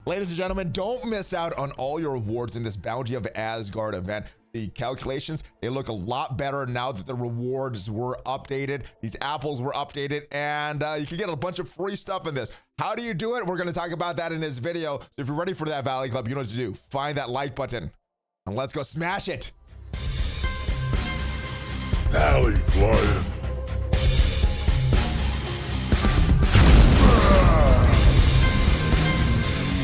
Ladies and gentlemen, don't miss out on all your rewards in this Bounty of Asgard event. The calculations, they look a lot better now that the rewards were updated. These apples were updated, and you can get a bunch of free stuff in this. How do you do it? We're going to talk about that in this video. So if you're ready for that, Valley Club, you know what to do. Find that like button, and let's go smash it. ValleyFlyin.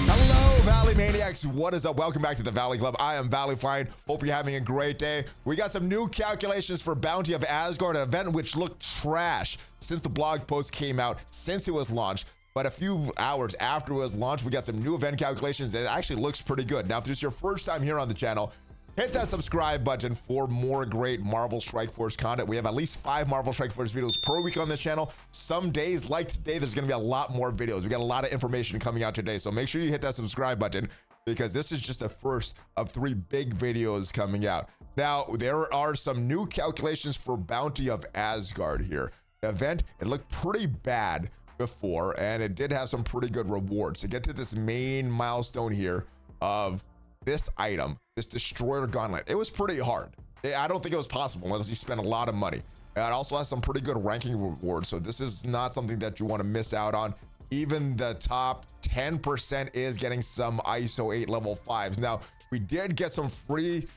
Hello, Valley Maniacs. What is up? Welcome back to the Valley Club. I am ValleyFlyin. Hope you're having a great day. We got some new calculations for Bounty of Asgard, an event which looked trash since the blog post came out, since it was launched. But a few hours after it was launched, we got some new event calculations, and it actually looks pretty good. Now, if this is your first time here on the channel, hit that subscribe button for more great Marvel Strike Force content. We have at least 5 Marvel Strike Force videos per week on this channel. Some days, like today, there's gonna be a lot more videos. We got a lot of information coming out today, so make sure you hit that subscribe button because this is just the first of 3 big videos coming out. Now, there are some new calculations for Bounty of Asgard here. The event, it looked pretty bad before, and it did have some pretty good rewards. To get to this main milestone here of this item, this Destroyer Gauntlet, it was pretty hard. I don't think it was possible unless you spend a lot of money. It also has some pretty good ranking rewards, so this is not something that you want to miss out on. Even the top 10% is getting some Iso-8 level 5s. Now, we did get some free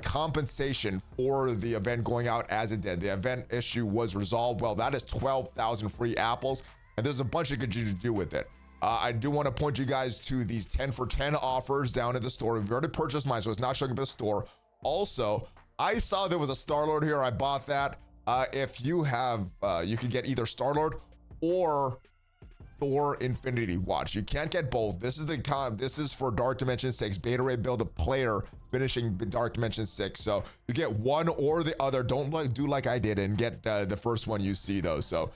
compensation for the event going out as it did. The event issue was resolved. Well, that is 12,000 free apples, and there's a bunch you could do with it. I do want to point you guys to these 10 for 10 offers down at the store. We've already purchased mine, so it's not showing up at the store. Also, I saw there was a Star-Lord here. I bought that. If you have, you can get either Star-Lord or Thor Infinity Watch. You can't get both. This is for Dark Dimension 6 beta ray build, a player finishing Dark Dimension 6. So you get one or the other. Don't do like I did and get the first one you see though. So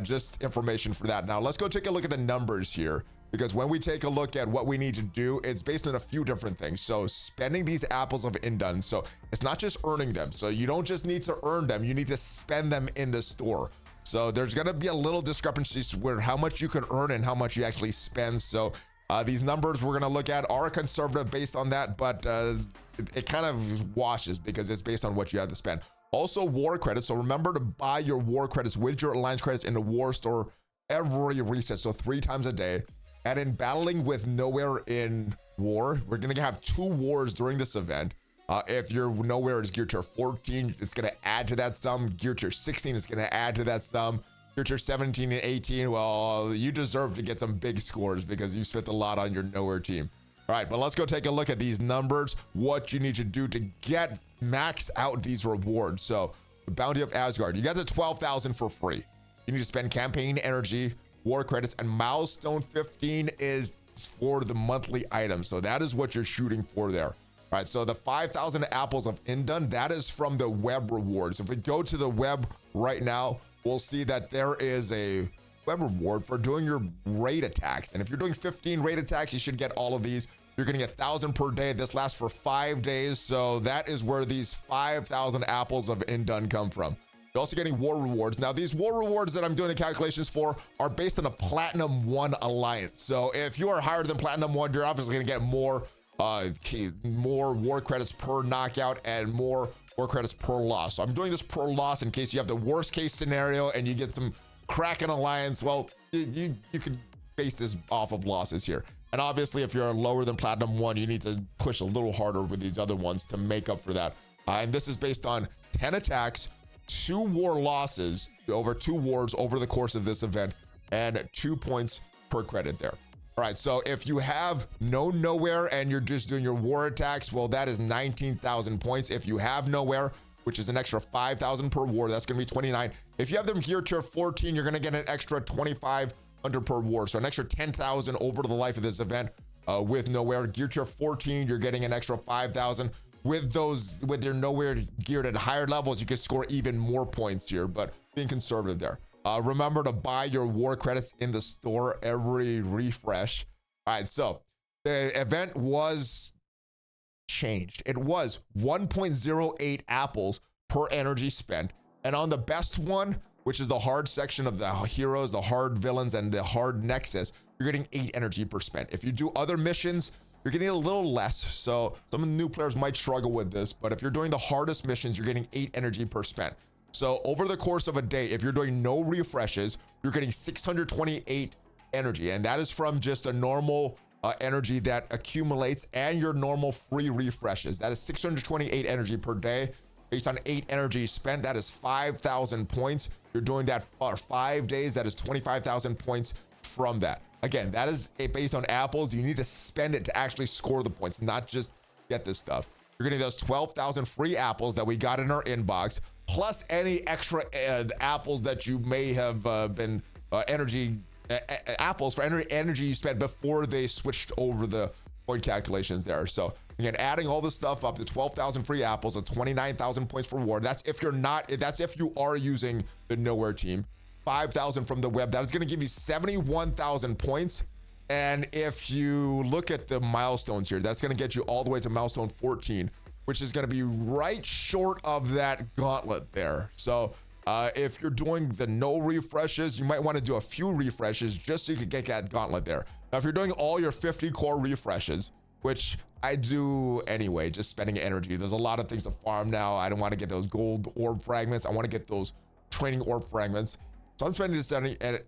just information for that. Now let's go take a look at the numbers here, because when we take a look at what we need to do, it's based on a few different things. So spending these apples of Indun, so it's not just earning them. So you don't just need to earn them, you need to spend them in the store. So there's gonna be a little discrepancy where how much you can earn and how much you actually spend. So these numbers we're gonna look at are conservative based on that, but it kind of washes because it's based on what you have to spend. Also, war credits. So remember to buy your war credits with your alliance credits in the war store every reset. So 3 times a day. And in battling with nowhere in war, we're gonna have 2 wars during this event. If your nowhere is gear tier 14, it's gonna add to that sum. Gear tier 16 is gonna add to that sum. Gear tier 17 and 18, well, you deserve to get some big scores because you spent a lot on your nowhere team. All right, but let's go take a look at these numbers, what you need to do to max out these rewards. So the Bounty of Asgard, you got the 12,000 for free. You need to spend campaign energy, war credits, and milestone 15 is for the monthly items. So that is what you're shooting for there. All right, so the 5,000 apples of Indun, that is from the web rewards. If we go to the web right now, we'll see that there is a web reward for doing your raid attacks. And if you're doing 15 raid attacks, you should get all of these. You're gonna get 1,000 per day. This lasts for 5 days. So that is where these 5,000 apples of Indun come from. You're also getting war rewards. Now, these war rewards that I'm doing the calculations for are based on a Platinum 1 alliance. So if you are higher than Platinum 1, you're obviously gonna get more war credits per knockout and more war credits per loss. So I'm doing this per loss in case you have the worst case scenario and you get some Kraken alliance. Well, you could base this off of losses here. And obviously, if you're lower than Platinum 1, you need to push a little harder with these other ones to make up for that. And this is based on 10 attacks, 2 war losses over 2 wars over the course of this event, and 2 points per credit there. All right, so if you have nowhere and you're just doing your war attacks, well, that is 19,000 points. If you have nowhere, which is an extra 5,000 per war, that's gonna be 29. If you have them gear tier 14, you're gonna get an extra 2,500 per war. So an extra 10,000 over the life of this event with nowhere. Gear tier 14, you're getting an extra 5,000. With your nowhere geared at higher levels, you can score even more points here, but being conservative there. Remember to buy your war credits in the store every refresh. All right, so the event was changed. It was 1.08 apples per energy spent. And on the best one, which is the hard section of the heroes, the hard villains, and the hard nexus, you're getting 8 energy per spent. If you do other missions, you're getting a little less. So some of the new players might struggle with this, but if you're doing the hardest missions, you're getting 8 energy per spent. So over the course of a day, if you're doing no refreshes, you're getting 628 energy. And that is from just a normal energy that accumulates and your normal free refreshes. That is 628 energy per day based on 8 energy spent. That is 5,000 points. You're doing that for 5 days. That is 25,000 points from that. Again, that is based on apples. You need to spend it to actually score the points, not just get this stuff. You're getting those 12,000 free apples that we got in our inbox, plus any extra apples that you may have been apples for energy you spent before they switched over the point calculations there. So again, adding all this stuff up to 12,000 free apples and 29,000 points for reward. That's if you are using the nowhere team. 5,000 from the web. That is going to give you 71,000 points. And if you look at the milestones here, that's going to get you all the way to milestone 14, which is going to be right short of that gauntlet there. So if you're doing the no refreshes, you might want to do a few refreshes just so you can get that gauntlet there. Now, if you're doing all your 50 core refreshes, which I do anyway, just spending energy, there's a lot of things to farm now. I don't want to get those gold orb fragments. I want to get those training orb fragments. So I'm spending this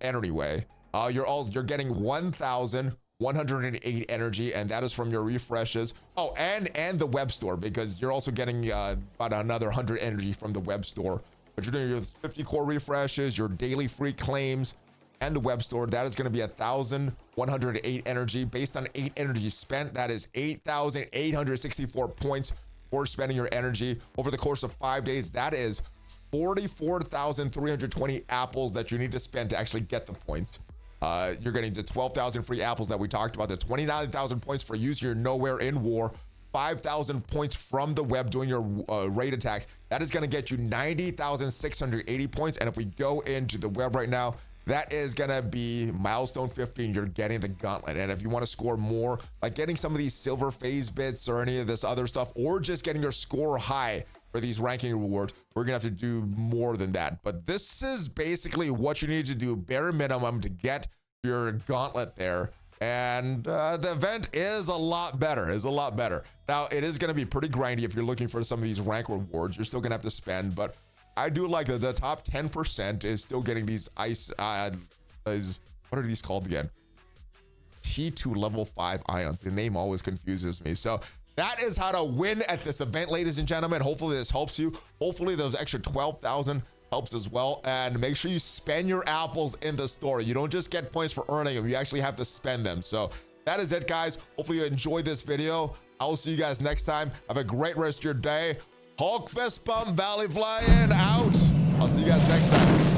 anyway. You're getting 1,108 energy, and that is from your refreshes. Oh, and the web store, because you're also getting about another 100 energy from the web store. But you're doing your 50 core refreshes, your daily free claims, and the web store. That is going to be 1,108 energy based on 8 energy spent. That is 8,864 points for spending your energy over the course of 5 days. That is 44,320 apples that you need to spend to actually get the points. You're getting the 12,000 free apples that we talked about, the 29,000 points for using your nowhere in war, 5,000 points from the web doing your raid attacks. That is going to get you 90,680 points. And if we go into the web right now, that is going to be milestone 15. You're getting the gauntlet. And if you want to score more, like getting some of these silver phase bits or any of this other stuff, or just getting your score high for these ranking rewards, we're gonna have to do more than that. But this is basically what you need to do, bare minimum, to get your gauntlet there. And the event is a lot better. Now, it is gonna be pretty grindy if you're looking for some of these rank rewards. You're still gonna have to spend, but I do like that the top 10% is still getting these what are these called again? T2 level 5 ions. The name always confuses me. So that is how to win at this event, ladies and gentlemen. Hopefully this helps you. Hopefully those extra 12,000 helps as well. And make sure you spend your apples in the store. You don't just get points for earning them. You actually have to spend them. So that is it, guys. Hopefully you enjoyed this video. I will see you guys next time. Have a great rest of your day. Hulk fist bump, ValleyFlyin out. I'll see you guys next time.